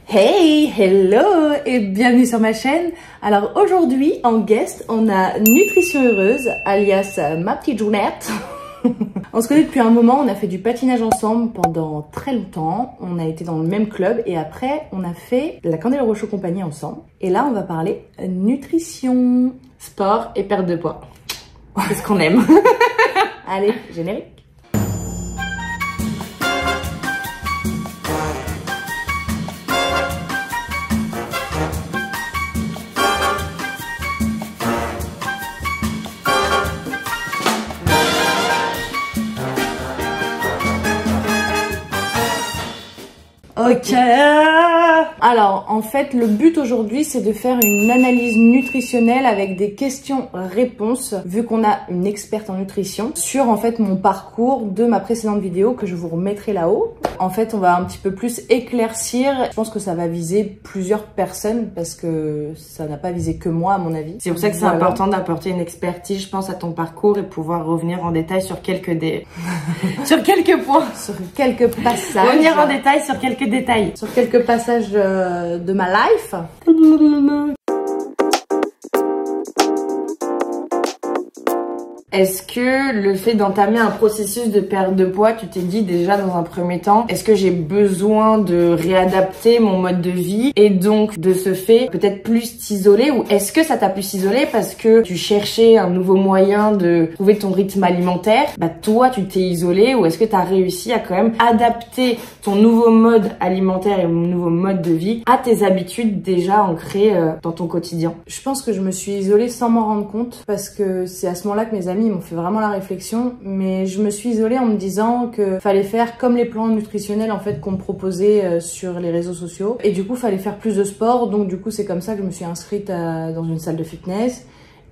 Hey, hello et bienvenue sur ma chaîne. Alors aujourd'hui en guest on a Nutrition Heureuse alias ma petite Jounette. On se connaît depuis un moment, on a fait du patinage ensemble pendant très longtemps, on a été dans le même club et après on a fait la Candelle Rochaud Compagnie ensemble. Et là on va parler nutrition, sport et perte de poids. C'est ce qu'on aime. Allez, générique. Ok. Alors, en fait, le but aujourd'hui, c'est de faire une analyse nutritionnelle avec des questions-réponses, vu qu'on a une experte en nutrition, sur en fait mon parcours de ma précédente vidéo que je vous remettrai là-haut. En fait, on va un petit peu plus éclaircir. Je pense que ça va viser plusieurs personnes parce que ça n'a pas visé que moi, à mon avis. C'est pour ça que c'est important d'apporter une expertise, je pense, à ton parcours et pouvoir revenir en détail sur quelques sur quelques points, sur quelques passages. Revenir en détail sur quelques détails. Sur quelques passages de ma life. Est-ce que le fait d'entamer un processus de perte de poids, tu t'es dit déjà dans un premier temps, est-ce que j'ai besoin de réadapter mon mode de vie et donc de ce fait peut-être plus t'isoler, ou est-ce que ça t'a pu s'isoler parce que tu cherchais un nouveau moyen de trouver ton rythme alimentaire? Bah toi tu t'es isolé, ou est-ce que tu as réussi à quand même adapter ton nouveau mode alimentaire et mon nouveau mode de vie à tes habitudes déjà ancrées dans ton quotidien? Je pense que je me suis isolée sans m'en rendre compte parce que c'est à ce moment-là que mes amis m'ont fait vraiment la réflexion, mais je me suis isolée en me disant que fallait faire comme les plans nutritionnels en fait qu'on me proposait sur les réseaux sociaux, et du coup fallait faire plus de sport. Donc du coup c'est comme ça que je me suis inscrite dans une salle de fitness.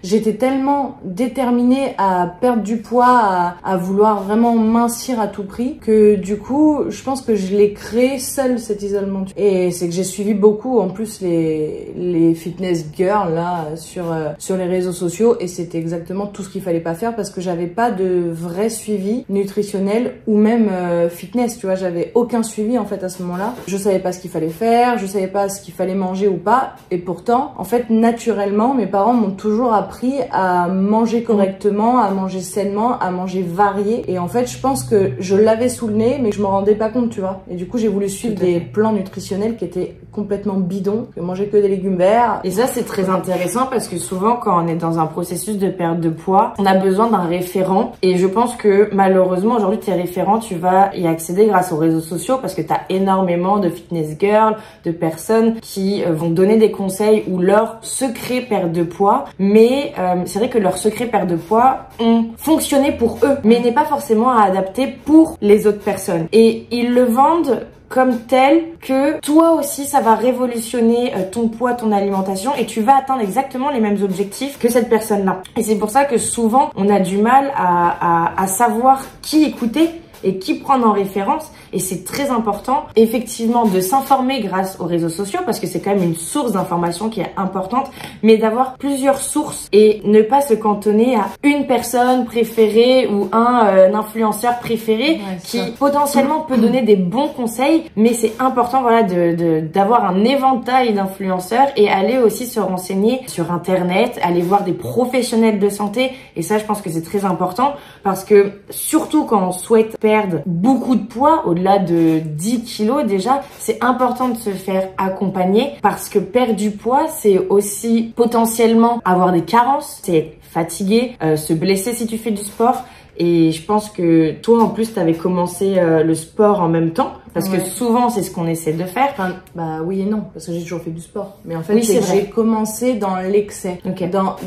J'étais tellement déterminée à perdre du poids, à vouloir vraiment mincir à tout prix, que du coup, je pense que je l'ai créé seule, cet isolement. Et c'est que j'ai suivi beaucoup, en plus, les fitness girls, là, sur les réseaux sociaux, et c'était exactement tout ce qu'il fallait pas faire parce que j'avais pas de vrai suivi nutritionnel ou même fitness, tu vois, j'avais aucun suivi, en fait, à ce moment-là. Je savais pas ce qu'il fallait faire, je savais pas ce qu'il fallait manger ou pas, et pourtant, en fait, naturellement, mes parents m'ont toujours appris à manger correctement, à manger sainement, à manger varié. Et en fait, je pense que je l'avais sous le nez, mais je me rendais pas compte, tu vois. Et du coup, j'ai voulu suivre des plans nutritionnels qui étaient complètement bidons, que manger que des légumes verts. Et ça, c'est très intéressant parce que souvent, quand on est dans un processus de perte de poids, on a besoin d'un référent. Et je pense que malheureusement, aujourd'hui, tes référents, tu vas y accéder grâce aux réseaux sociaux parce que tu as énormément de fitness girls, de personnes qui vont donner des conseils ou leur secret perte de poids. Mais c'est vrai que leur secret perte de poids ont fonctionné pour eux, mais n'est pas forcément à adapter pour les autres personnes. Et ils le vendent comme tel que toi aussi ça va révolutionner ton poids, ton alimentation, et tu vas atteindre exactement les mêmes objectifs que cette personne-là. Et c'est pour ça que souvent on a du mal à savoir qui écouter et qui prendre en référence. Et c'est très important effectivement de s'informer grâce aux réseaux sociaux parce que c'est quand même une source d'information qui est importante, mais d'avoir plusieurs sources et ne pas se cantonner à une personne préférée ou un influenceur préféré qui potentiellement peut donner des bons conseils, mais c'est important voilà d'avoir un éventail d'influenceurs et aller aussi se renseigner sur internet, aller voir des professionnels de santé. Et ça, je pense que c'est très important parce que surtout quand on souhaite perdre beaucoup de poids, au-delà de 10 kilos déjà, c'est important de se faire accompagner parce que perdre du poids, c'est aussi potentiellement avoir des carences, c'est être fatigué, se blesser si tu fais du sport. Et je pense que toi, en plus, tu avais commencé le sport en même temps. Parce que souvent, c'est ce qu'on essaie de faire. Enfin, bah oui et non, parce que j'ai toujours fait du sport. Mais en fait, j'ai commencé dans l'excès.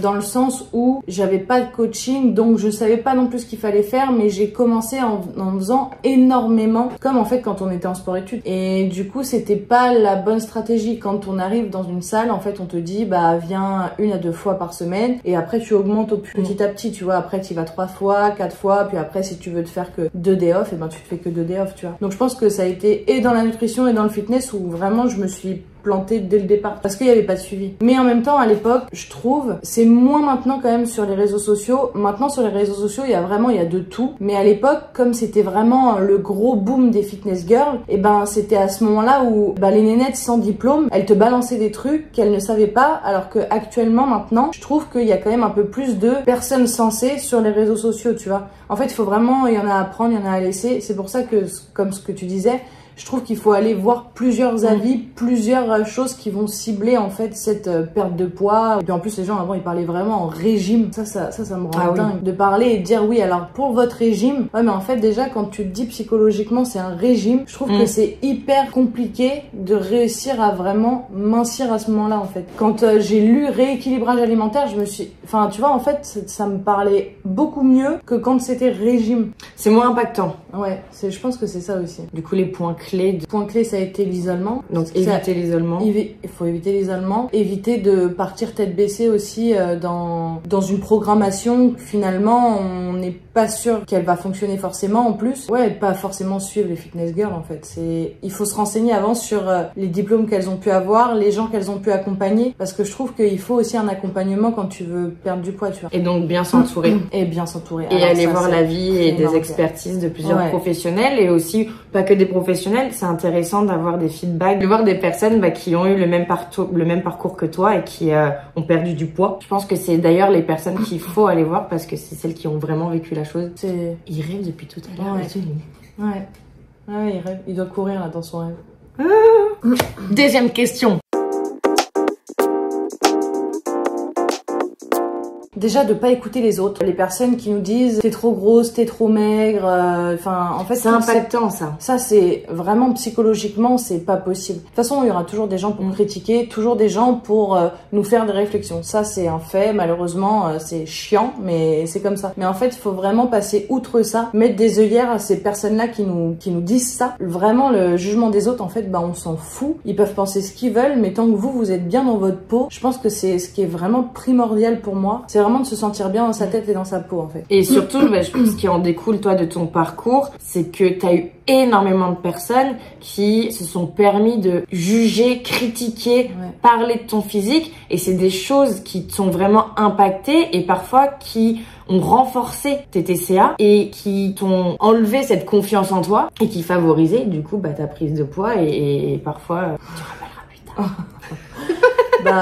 Dans le sens où j'avais pas de coaching, donc je savais pas non plus ce qu'il fallait faire, mais j'ai commencé en faisant énormément, comme en fait quand on était en sport-études. Et du coup, c'était pas la bonne stratégie. Quand on arrive dans une salle, en fait, on te dit, bah viens 1 à 2 fois par semaine, et après tu augmentes petit à petit, tu vois. Après, tu y vas 3 fois, 4 fois, puis après, si tu veux te faire que 2 day off, et ben tu te fais que 2 day off, tu vois. Donc je pense que ça a été et dans la nutrition et dans le fitness où vraiment je me suis planté dès le départ parce qu'il n'y avait pas de suivi. Mais en même temps, à l'époque, je trouve, c'est moins maintenant quand même sur les réseaux sociaux. Maintenant, sur les réseaux sociaux, il y a de tout. Mais à l'époque, comme c'était vraiment le gros boom des fitness girls, et ben, c'était à ce moment-là où les nénettes sans diplôme, elles te balançaient des trucs qu'elles ne savaient pas, alors que actuellement, maintenant, je trouve qu'il y a quand même un peu plus de personnes sensées sur les réseaux sociaux, tu vois. En fait, il faut vraiment, il y en a à prendre, il y en a à laisser. C'est pour ça que, comme ce que tu disais, je trouve qu'il faut aller voir plusieurs avis, plusieurs choses qui vont cibler en fait cette perte de poids. Et puis en plus les gens avant ils parlaient vraiment en régime. Ça me rend dingue de parler et de dire oui alors pour votre régime. Ouais mais en fait déjà quand tu te dis psychologiquement c'est un régime, je trouve que c'est hyper compliqué de réussir à vraiment mincir à ce moment-là en fait. Quand j'ai lu rééquilibrage alimentaire, je me suis... Enfin tu vois en fait ça me parlait beaucoup mieux que quand c'était régime. C'est moins impactant. Ouais, je pense que c'est ça aussi. Du coup les points clés. Point clé, ça a été l'isolement. Donc éviter l'isolement. Il faut éviter l'isolement. Éviter de partir tête baissée aussi dans une programmation. Finalement, on n'est pas sûr qu'elle va fonctionner forcément en plus. Ouais, pas forcément suivre les fitness girls en fait. Il faut se renseigner avant sur les diplômes qu'elles ont pu avoir, les gens qu'elles ont pu accompagner. Parce que je trouve qu'il faut aussi un accompagnement quand tu veux perdre du poids, tu vois. Et donc bien s'entourer. Et bien s'entourer. Et aller voir l'avis et des expertises de plusieurs professionnels et aussi pas que des professionnels. C'est intéressant d'avoir des feedbacks, de voir des personnes qui ont eu le même parcours que toi et qui ont perdu du poids. Je pense que c'est d'ailleurs les personnes qu'il faut aller voir parce que c'est celles qui ont vraiment vécu la chose. Il rêve depuis tout à l'heure. Ouais, il rêve. Il doit courir là dans son rêve. Deuxième question. Déjà de pas écouter les autres, les personnes qui nous disent t'es trop grosse, t'es trop maigre, enfin en fait c'est impactant ça. Ça c'est vraiment psychologiquement c'est pas possible. De toute façon il y aura toujours des gens pour critiquer, toujours des gens pour nous faire des réflexions. Ça c'est un fait, malheureusement c'est chiant mais c'est comme ça. Mais en fait il faut vraiment passer outre ça, mettre des œillères à ces personnes-là qui nous disent ça. Vraiment le jugement des autres en fait on s'en fout. Ils peuvent penser ce qu'ils veulent mais tant que vous êtes bien dans votre peau, je pense que c'est ce qui est vraiment primordial pour moi. C'est vraiment de se sentir bien dans sa tête et dans sa peau en fait. Et surtout, je pense ce qui en découle toi de ton parcours, c'est que tu as eu énormément de personnes qui se sont permis de juger, critiquer, parler de ton physique et c'est des choses qui t'ont vraiment impacté et parfois qui ont renforcé tes TCA et qui t'ont enlevé cette confiance en toi et qui favorisaient du coup ta prise de poids et parfois tu rappelleras plus tard.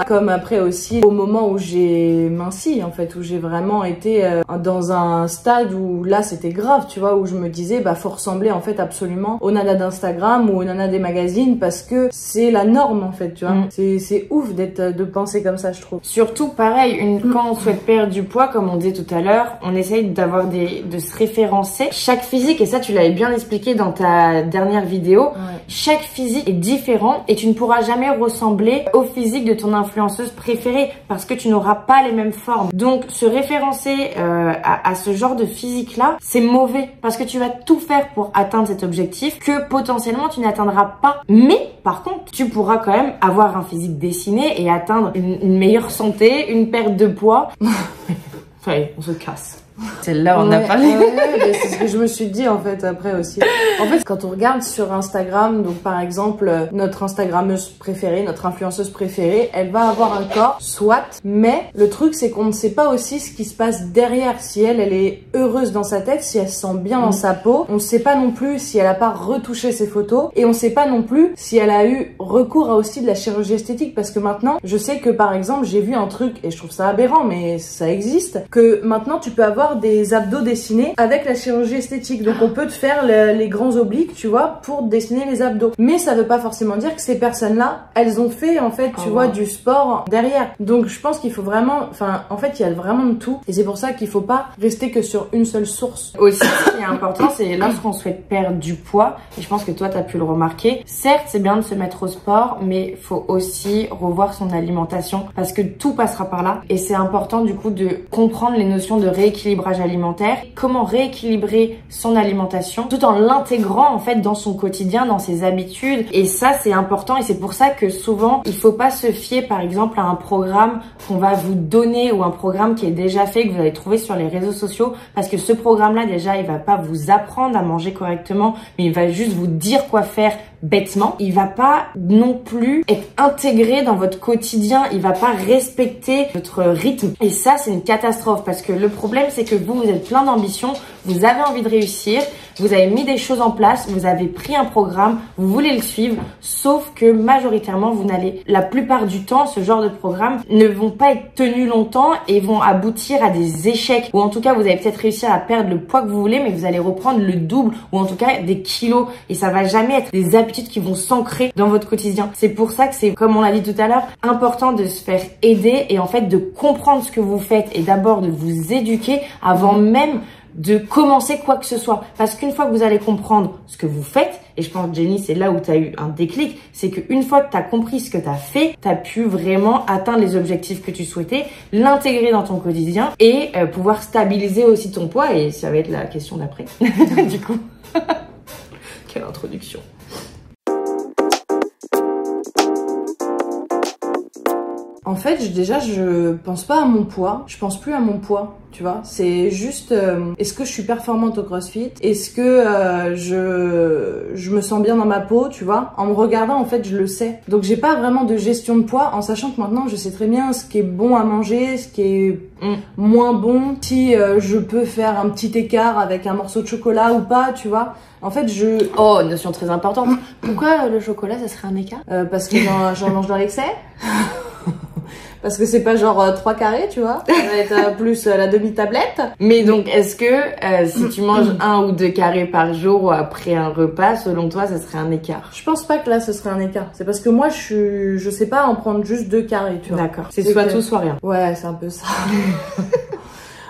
Comme après aussi au moment où j'ai minci en fait, où j'ai vraiment été dans un stade où là c'était grave, tu vois, où je me disais faut ressembler en fait absolument aux nanas d'Instagram ou aux nanas des magazines parce que c'est la norme en fait, tu vois. C'est ouf de penser comme ça, je trouve. Surtout pareil, quand on souhaite perdre du poids, comme on disait tout à l'heure, on essaye de se référencer. Chaque physique, et ça tu l'avais bien expliqué dans ta dernière vidéo, chaque physique est différent et tu ne pourras jamais ressembler au physique de ton influenceuse préférée parce que tu n'auras pas les mêmes formes. Donc se référencer à ce genre de physique là, c'est mauvais parce que tu vas tout faire pour atteindre cet objectif que potentiellement tu n'atteindras pas. Mais par contre, tu pourras quand même avoir un physique dessiné et atteindre une meilleure santé, une perte de poids. Allez, on se casse. Celle-là, on n'a pas c'est ce que je me suis dit en fait après aussi. En fait, quand on regarde sur Instagram, donc par exemple notre Instagrammeuse préférée, notre influenceuse préférée, elle va avoir un corps, soit, mais le truc c'est qu'on ne sait pas aussi ce qui se passe derrière. Si elle est heureuse dans sa tête, si elle se sent bien dans sa peau, on ne sait pas non plus si elle a pas retouché ses photos et on ne sait pas non plus si elle a eu recours à aussi de la chirurgie esthétique parce que maintenant, je sais que par exemple, j'ai vu un truc et je trouve ça aberrant mais ça existe, que maintenant tu peux avoir des abdos dessinés avec la chirurgie esthétique. Donc on peut te faire les grands obliques, tu vois, pour dessiner les abdos. Mais ça veut pas forcément dire que ces personnes-là, elles ont fait en fait, tu vois, du sport derrière. Donc je pense qu'il faut vraiment, en fait, il y a vraiment de tout. Et c'est pour ça qu'il faut pas rester que sur une seule source. Aussi, ce qui est important, c'est lorsqu'on souhaite perdre du poids, et je pense que toi, tu as pu le remarquer, certes, c'est bien de se mettre au sport, mais faut aussi revoir son alimentation parce que tout passera par là. Et c'est important du coup de comprendre les notions de rééquilibrage alimentaire, comment rééquilibrer son alimentation tout en l'intégrant en fait dans son quotidien, dans ses habitudes. Et ça c'est important et c'est pour ça que souvent il faut pas se fier par exemple à un programme qu'on va vous donner ou un programme qui est déjà fait, que vous allez trouver sur les réseaux sociaux, parce que ce programme là déjà il va pas vous apprendre à manger correctement, mais il va juste vous dire quoi faire bêtement, il va pas non plus être intégré dans votre quotidien, il va pas respecter votre rythme. Et ça, c'est une catastrophe parce que le problème, c'est que vous êtes plein d'ambition, vous avez envie de réussir, vous avez mis des choses en place, vous avez pris un programme, vous voulez le suivre, sauf que majoritairement, vous n'allez, la plupart du temps, ce genre de programme ne vont pas être tenus longtemps et vont aboutir à des échecs. Ou en tout cas, vous allez peut-être réussir à perdre le poids que vous voulez, mais vous allez reprendre le double ou en tout cas des kilos. Et ça va jamais être des habitudes qui vont s'ancrer dans votre quotidien. C'est pour ça que c'est, comme on l'a dit tout à l'heure, important de se faire aider et en fait de comprendre ce que vous faites et d'abord de vous éduquer avant même de commencer quoi que ce soit. Parce qu'une fois que vous allez comprendre ce que vous faites, et je pense, Jenny, c'est là où tu as eu un déclic, c'est qu'une fois que tu as compris ce que tu as fait, tu as pu vraiment atteindre les objectifs que tu souhaitais, l'intégrer dans ton quotidien et pouvoir stabiliser aussi ton poids. Et ça va être la question d'après. Du coup, quelle introduction. En fait, déjà, je pense pas à mon poids. Je pense plus à mon poids, tu vois. C'est juste, est-ce que je suis performante au CrossFit? Est-ce que je me sens bien dans ma peau, tu vois? En me regardant, en fait, je le sais. Donc, j'ai pas vraiment de gestion de poids, en sachant que maintenant, je sais très bien ce qui est bon à manger, ce qui est moins bon. Si je peux faire un petit écart avec un morceau de chocolat ou pas, tu vois. En fait, Oh, notion très importante. Pourquoi le chocolat, ça serait un écart? Parce que j'en mange dans l'excès. Parce que c'est pas genre 3 carrés, tu vois. Ça va être plus la demi-tablette. Mais donc, est-ce que si tu manges 1 ou 2 carrés par jour ou après un repas, selon toi, ça serait un écart? Je pense pas que là, ce serait un écart. C'est parce que moi, je sais pas en prendre juste 2 carrés, tu vois. D'accord. C'est soit tout, soit rien. Ouais, c'est un peu ça.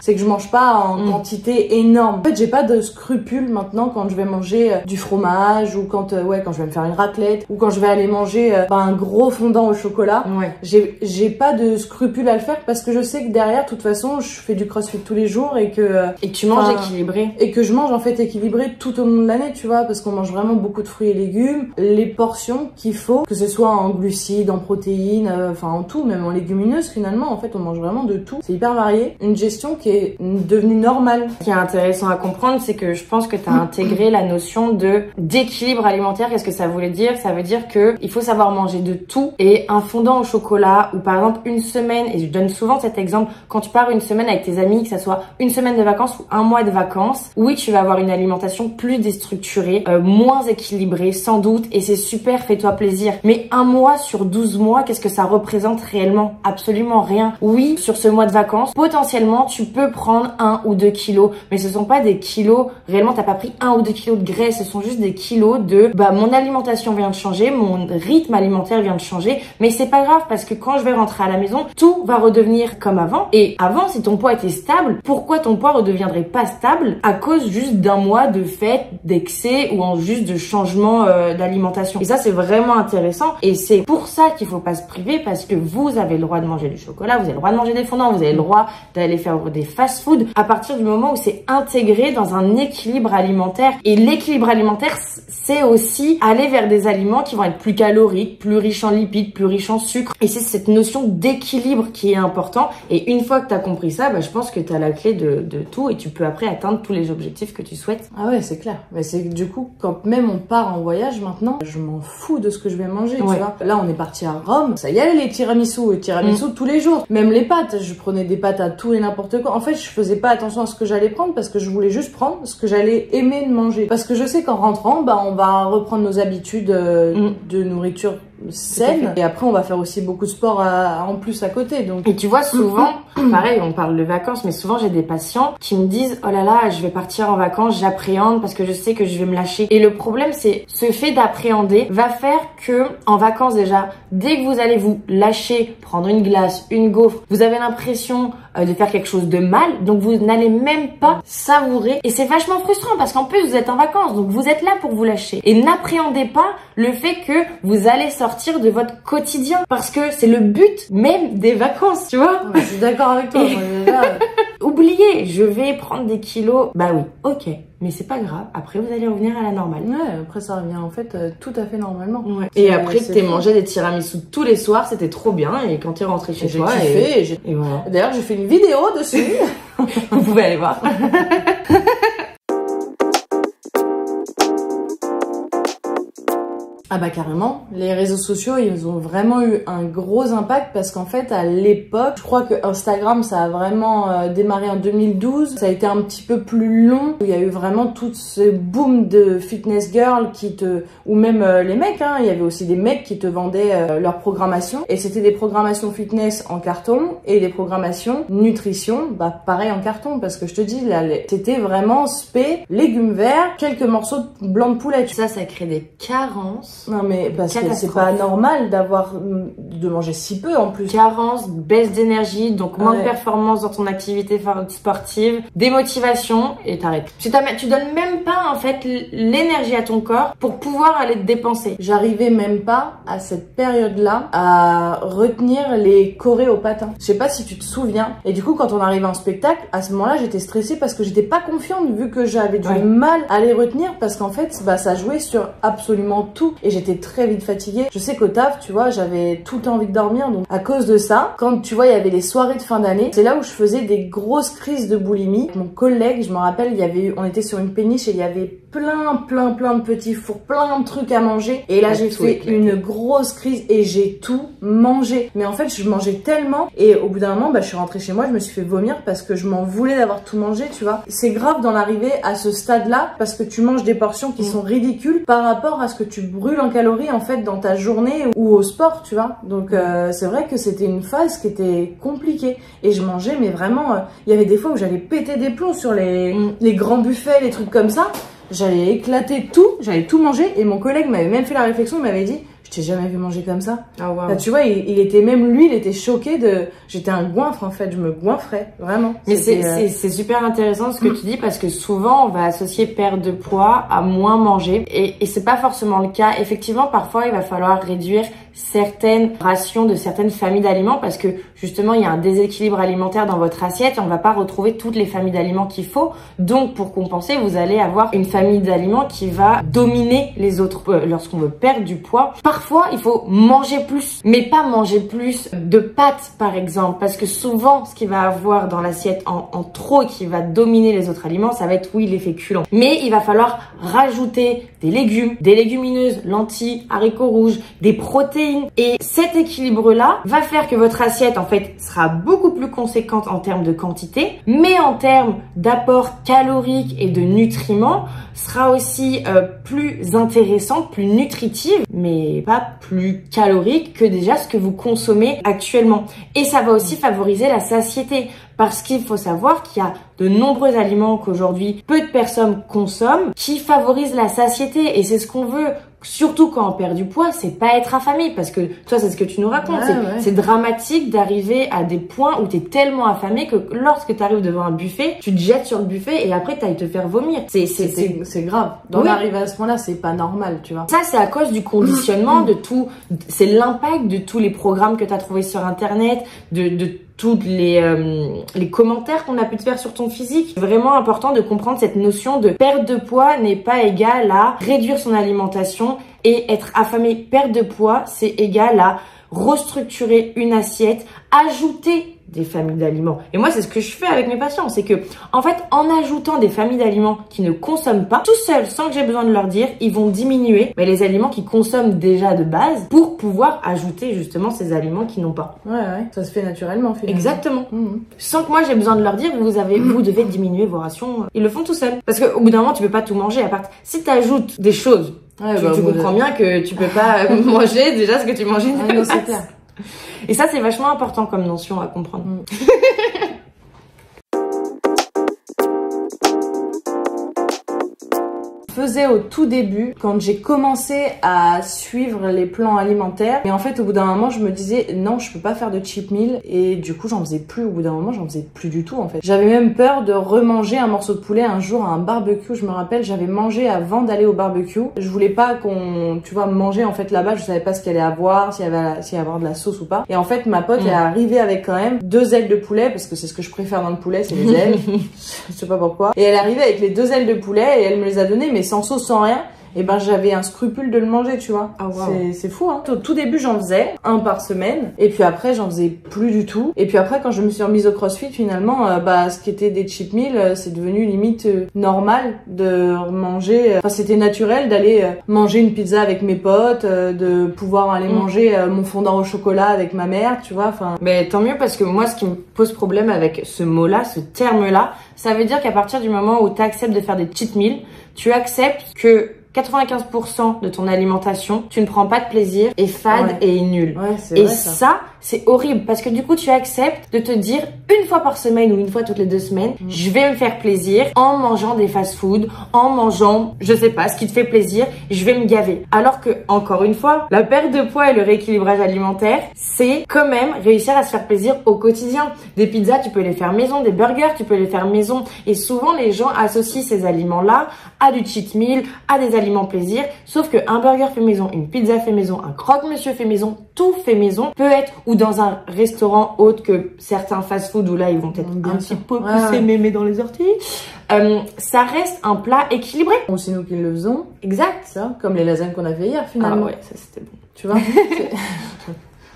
C'est que je mange pas en quantité énorme. En fait, j'ai pas de scrupules maintenant quand je vais manger du fromage ou quand je vais me faire une raclette ou quand je vais aller manger un gros fondant au chocolat. Ouais. J'ai pas de scrupules à le faire parce que je sais que derrière, de toute façon, je fais du CrossFit tous les jours et que et tu manges équilibré. Et que je mange en fait équilibré tout au long de l'année, tu vois, parce qu'on mange vraiment beaucoup de fruits et légumes, les portions qu'il faut, que ce soit en glucides, en protéines, en tout, même en légumineuses finalement. En fait, on mange vraiment de tout. C'est hyper varié. Une gestion qui est devenu normal. Ce qui est intéressant à comprendre, c'est que je pense que tu as intégré la notion d'équilibre alimentaire. Qu'est-ce que ça voulait dire? Ça veut dire que il faut savoir manger de tout et un fondant au chocolat ou par exemple une semaine, et je donne souvent cet exemple, quand tu pars une semaine avec tes amis, que ça soit une semaine de vacances ou un mois de vacances, oui, tu vas avoir une alimentation plus déstructurée, moins équilibrée sans doute, et c'est super, fais-toi plaisir. Mais un mois sur 12 mois, qu'est-ce que ça représente réellement? Absolument rien. Oui, sur ce mois de vacances, potentiellement, tu peux prendre 1 ou 2 kilos, mais ce sont pas des kilos, réellement t'as pas pris 1 ou 2 kilos de graisse, ce sont juste des kilos de mon alimentation vient de changer, mon rythme alimentaire vient de changer, mais c'est pas grave parce que quand je vais rentrer à la maison, tout va redevenir comme avant. Et avant, si ton poids était stable, pourquoi ton poids redeviendrait pas stable à cause juste d'un mois de fête, d'excès ou en juste de changement d'alimentation? Et ça, c'est vraiment intéressant et c'est pour ça qu'il faut pas se priver, parce que vous avez le droit de manger du chocolat, vous avez le droit de manger des fondants, vous avez le droit d'aller faire des fast-food à partir du moment où c'est intégré dans un équilibre alimentaire. Et l'équilibre alimentaire, c'est aussi aller vers des aliments qui vont être plus caloriques, plus riches en lipides, plus riches en sucre. Et c'est cette notion d'équilibre qui est important. Et une fois que tu as compris ça, je pense que tu as la clé de tout et tu peux après atteindre tous les objectifs que tu souhaites. Ah ouais, c'est clair. Mais c'est que du coup, quand même on part en voyage maintenant, je m'en fous de ce que je vais manger, tu vois. Là, on est parti à Rome. Ça y est, les tiramisu tous les jours. Même les pâtes. Je prenais des pâtes à tout et n'importe quoi. En fait, je faisais pas attention à ce que j'allais prendre parce que je voulais juste prendre ce que j'allais aimer de manger. Parce que je sais qu'en rentrant, on va reprendre nos habitudes de nourriture saine et après on va faire aussi beaucoup de sport en plus à côté. Donc et tu vois, souvent pareil, on parle de vacances, mais souvent j'ai des patients qui me disent oh là là, je vais partir en vacances, j'appréhende parce que je sais que je vais me lâcher. Et le problème, c'est ce fait d'appréhender va faire que en vacances, déjà, dès que vous allez vous lâcher, prendre une glace, une gaufre, vous avez l'impression de faire quelque chose de mal, donc vous n'allez même pas savourer et c'est vachement frustrant parce qu'en plus vous êtes en vacances, donc vous êtes là pour vous lâcher et n'appréhendez pas le fait que vous allez sortir de votre quotidien parce que c'est le but même des vacances, tu vois. Ouais, je suis d'accord avec toi. Moi, déjà, oubliez, je vais prendre des kilos, bah oui, ok, mais c'est pas grave, après vous allez revenir à la normale. Ouais, après ça revient en fait tout à fait normalement. Ouais. Et après que t'aies mangé des tiramisu tous les soirs, c'était trop bien, et quand t'es rentré chez toi, et voilà. D'ailleurs, j'ai fait une vidéo dessus. Vous pouvez aller voir. Ah bah carrément, les réseaux sociaux ils ont vraiment eu un gros impact parce qu'en fait à l'époque, je crois que Instagram ça a vraiment démarré en 2012, ça a été un petit peu plus long, il y a eu vraiment tout ce boom de fitness girl ou même les mecs, hein, il y avait aussi des mecs qui te vendaient leur programmation et c'était des programmations fitness en carton et des programmations nutrition, bah pareil en carton parce que je te dis là c'était vraiment spé, légumes verts, quelques morceaux de blanc de poulet. Ça crée des carences. Non mais parce que c'est pas normal de manger si peu en plus. Carence, baisse d'énergie, donc moins de performance dans ton activité sportive, démotivation et t'arrêtes. Tu donnes même pas en fait l'énergie à ton corps pour pouvoir aller te dépenser. J'arrivais même pas à cette période-là à retenir les chorés au patin. Je sais pas si tu te souviens. Et du coup quand on arrivait en spectacle, à ce moment-là j'étais stressée parce que j'étais pas confiante vu que j'avais du mal à les retenir parce qu'en fait bah ça jouait sur absolument tout. Et j'étais très vite fatiguée. Je sais qu'au taf, tu vois, j'avais tout le temps envie de dormir. Donc, à cause de ça, quand tu vois, il y avait les soirées de fin d'année, c'est là où je faisais des grosses crises de boulimie. Mon collègue, je me rappelle, on était sur une péniche et il y avait plein de petits fours, plein de trucs à manger. Et là, j'ai fait une grosse crise et j'ai tout mangé. Mais en fait, je mangeais tellement. Et au bout d'un moment, bah, je suis rentrée chez moi, je me suis fait vomir parce que je m'en voulais d'avoir tout mangé, tu vois. C'est grave d'en arriver à ce stade-là parce que tu manges des portions qui sont ridicules par rapport à ce que tu brûles en calories en fait dans ta journée ou au sport, tu vois. Donc c'est vrai que c'était une phase qui était compliquée et je mangeais mais vraiment il y avait des fois où j'allais péter des plombs sur les grands buffets, les trucs comme ça. J'allais éclater tout, j'allais tout manger et mon collègue m'avait même fait la réflexion, il m'avait dit je t'ai jamais vu manger comme ça. Oh, wow. Là, tu vois, il était même lui, il était choqué j'étais un goinfre en fait, je me goinfrais, vraiment. Mais c'est super intéressant ce que tu dis parce que souvent on va associer perte de poids à moins manger et c'est pas forcément le cas. Effectivement, parfois il va falloir réduire certaines rations de certaines familles d'aliments parce que justement il y a un déséquilibre alimentaire dans votre assiette et on va pas retrouver toutes les familles d'aliments qu'il faut. Donc pour compenser, vous allez avoir une famille d'aliments qui va dominer les autres lorsqu'on veut perdre du poids. Parfois, il faut manger plus, mais pas manger plus de pâtes par exemple parce que souvent ce qu'il va avoir dans l'assiette en trop et qui va dominer les autres aliments, ça va être les féculents. Mais il va falloir rajouter des légumes, des légumineuses, lentilles, haricots rouges, des protéines. Et cet équilibre-là va faire que votre assiette, en fait, sera beaucoup plus conséquente en termes de quantité, mais en termes d'apport calorique et de nutriments, sera aussi plus intéressante, plus nutritive, mais pas plus calorique que déjà ce que vous consommez actuellement. Et ça va aussi favoriser la satiété. Parce qu'il faut savoir qu'il y a de nombreux aliments qu'aujourd'hui peu de personnes consomment qui favorisent la satiété et c'est ce qu'on veut. Surtout quand on perd du poids, c'est pas être affamé parce que toi c'est ce que tu nous racontes, c'est dramatique d'arriver à des points où t'es tellement affamé que lorsque t'arrives devant un buffet, tu te jettes sur le buffet et après t'ailles te faire vomir. C'est grave. D'en arriver à ce point-là, c'est pas normal, tu vois. Ça c'est à cause du conditionnement de tout, c'est l'impact de tous les programmes que t'as trouvés sur internet, de toutes les commentaires qu'on a pu te faire sur ton physique. C'est vraiment important de comprendre cette notion de perte de poids n'est pas égal à réduire son alimentation et être affamé. Perte de poids, c'est égal à restructurer une assiette, ajouter des familles d'aliments. Et moi, c'est ce que je fais avec mes patients. C'est que, en fait, en ajoutant des familles d'aliments qui ne consomment pas, tout seuls, sans que j'ai besoin de leur dire, ils vont diminuer les aliments qu'ils consomment déjà de base pour pouvoir ajouter justement ces aliments qui n'ont pas. Ouais, ça se fait naturellement, finalement. Exactement. Sans que moi, j'ai besoin de leur dire, vous devez diminuer vos rations. Ils le font tout seuls. Parce qu'au bout d'un moment, tu peux pas tout manger. À part, si tu ajoutes des choses, tu comprends bien que tu peux pas manger déjà ce que tu mangeais de base. C'est clair. Et ça, c'est vachement important comme notion à comprendre. faisais au tout début quand j'ai commencé à suivre les plans alimentaires, mais en fait au bout d'un moment je me disais non, je peux pas faire de cheat meal et du coup j'en faisais plus. Au bout d'un moment j'en faisais plus du tout en fait. J'avais même peur de remanger un morceau de poulet un jour à un barbecue. Je me rappelle, j'avais mangé avant d'aller au barbecue. Je voulais pas manger en fait là-bas. Je savais pas ce qu'il allait avoir, s'il y allait avoir de la sauce ou pas. Et en fait ma pote est arrivée avec quand même 2 ailes de poulet parce que c'est ce que je préfère dans le poulet, c'est les ailes. Je sais pas pourquoi. Et elle est arrivée avec les 2 ailes de poulet et elle me les a données mais sans sauce, sans rien. et ben j'avais un scrupule de le manger, tu vois. Ah, wow. C'est fou, hein. Au tout début, j'en faisais un par semaine, et puis après, j'en faisais plus du tout. Et puis après, quand je me suis remise au CrossFit, finalement, ce qui était des cheat meals, c'est devenu limite normal de manger. Enfin, c'était naturel d'aller manger une pizza avec mes potes, de pouvoir aller manger mon fondant au chocolat avec ma mère, tu vois. Enfin. Mais tant mieux, parce que moi, ce qui me pose problème avec ce mot-là, ce terme-là, ça veut dire qu'à partir du moment où tu acceptes de faire des cheat meals, tu acceptes que 95% de ton alimentation, tu ne prends pas de plaisir, est fade et est nulle. Ouais, c'est et vrai, ça, c'est horrible parce que du coup, tu acceptes de te dire une fois par semaine ou une fois toutes les 2 semaines, je vais me faire plaisir en mangeant des fast-food, en mangeant, je sais pas, ce qui te fait plaisir, je vais me gaver. Alors que, encore une fois, la perte de poids et le rééquilibrage alimentaire, c'est quand même réussir à se faire plaisir au quotidien. Des pizzas, tu peux les faire maison, des burgers, tu peux les faire maison. Et souvent, les gens associent ces aliments-là à du cheat meal, à des aliments plaisir. Sauf que un burger fait maison, une pizza fait maison, un croque-monsieur fait maison, tout fait maison. Peut être ou dans un restaurant autre que certains fast-food où là, ils vont être un petit peu plus mémés dans les orties. Ça reste un plat équilibré. Ou c'est nous qui le faisons. Exact. Ça, comme les lasagnes qu'on a fait hier, finalement. Ah ouais, ça c'était bon. Tu vois.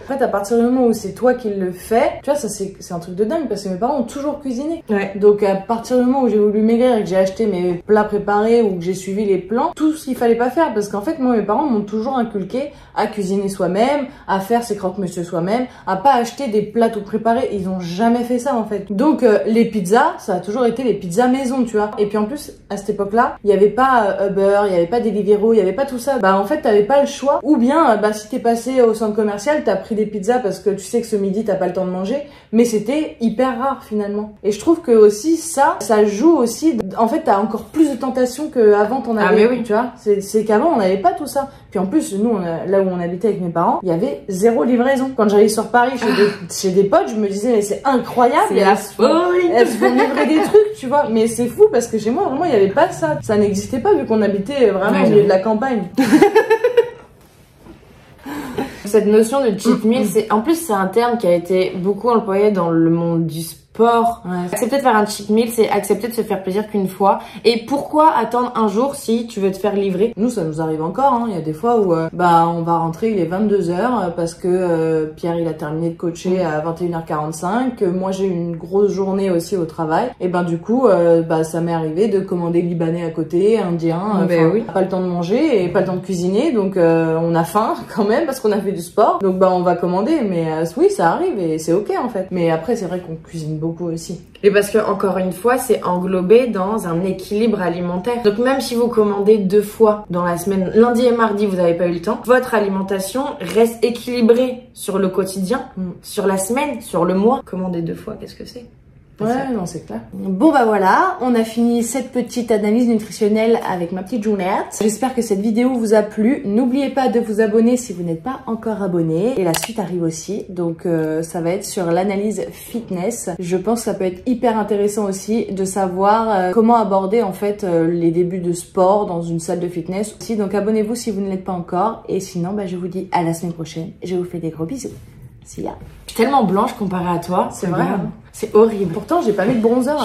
En fait, à partir du moment où c'est toi qui le fais, tu vois, ça c'est un truc de dingue parce que mes parents ont toujours cuisiné. Ouais. Donc à partir du moment où j'ai voulu maigrir et que j'ai acheté mes plats préparés ou que j'ai suivi les plans, tout ce qu'il fallait pas faire, parce qu'en fait moi mes parents m'ont toujours inculqué à cuisiner soi-même, à faire ses croque-monsieur soi-même, à pas acheter des plats tout préparés. Ils ont jamais fait ça en fait. Donc les pizzas, ça a toujours été les pizzas maison, tu vois. Et puis en plus à cette époque-là, il y avait pas Uber, il y avait pas Deliveroo, il y avait pas tout ça. Bah en fait t'avais pas le choix. Ou bien si t'es passé au centre commercial, t'as pris des pizzas parce que tu sais que ce midi t'as pas le temps de manger, mais c'était hyper rare finalement. Et je trouve que aussi ça joue aussi. En fait, t'as encore plus de tentations qu'avant t'en avais. Ah mais oui. Tu vois, c'est qu'avant on n'avait pas tout ça. Puis en plus, nous, là où on habitait avec mes parents, il y avait 0 livraison. Quand j'allais sur Paris chez des potes, je me disais mais c'est incroyable. C'est la folie. Elles se font livrer des trucs, tu vois. Mais c'est fou parce que chez moi vraiment il y avait pas ça. Ça n'existait pas vu qu'on habitait vraiment au milieu de la campagne. Cette notion de cheat meal, en plus c'est un terme qui a été beaucoup employé dans le monde du sport. Ouais. Accepter de faire un cheat meal, c'est accepter de se faire plaisir qu'une fois. Et pourquoi attendre un jour si tu veux te faire livrer? Nous, ça nous arrive encore, hein. Il y a des fois où on va rentrer, il est 22h parce que Pierre il a terminé de coacher à 21h45, que moi j'ai une grosse journée aussi au travail. Et du coup, ça m'est arrivé de commander libanais à côté, indien, oui. Pas le temps de manger et pas le temps de cuisiner, donc on a faim quand même parce qu'on a fait du sport. Donc on va commander, mais oui, ça arrive et c'est ok en fait. Mais après, c'est vrai qu'on cuisine beaucoup aussi. Et parce que encore une fois, c'est englobé dans un équilibre alimentaire. Donc même si vous commandez 2 fois dans la semaine, lundi et mardi, vous n'avez pas eu le temps, votre alimentation reste équilibrée sur le quotidien, sur la semaine, sur le mois. Commander 2 fois, qu'est-ce que c'est? Ouais, non, c'est clair. Bon voilà, on a fini cette petite analyse nutritionnelle avec ma petite Jounette. J'espère que cette vidéo vous a plu. N'oubliez pas de vous abonner si vous n'êtes pas encore abonné. Et la suite arrive aussi, donc ça va être sur l'analyse fitness. Je pense que ça peut être hyper intéressant aussi de savoir comment aborder en fait les débuts de sport dans une salle de fitness aussi. Donc abonnez-vous si vous ne l'êtes pas encore. Et sinon, je vous dis à la semaine prochaine. Je vous fais des gros bisous. See ya. Je suis tellement blanche comparée à toi. C'est vrai. C'est horrible. Pourtant, j'ai pas mis de bronzer.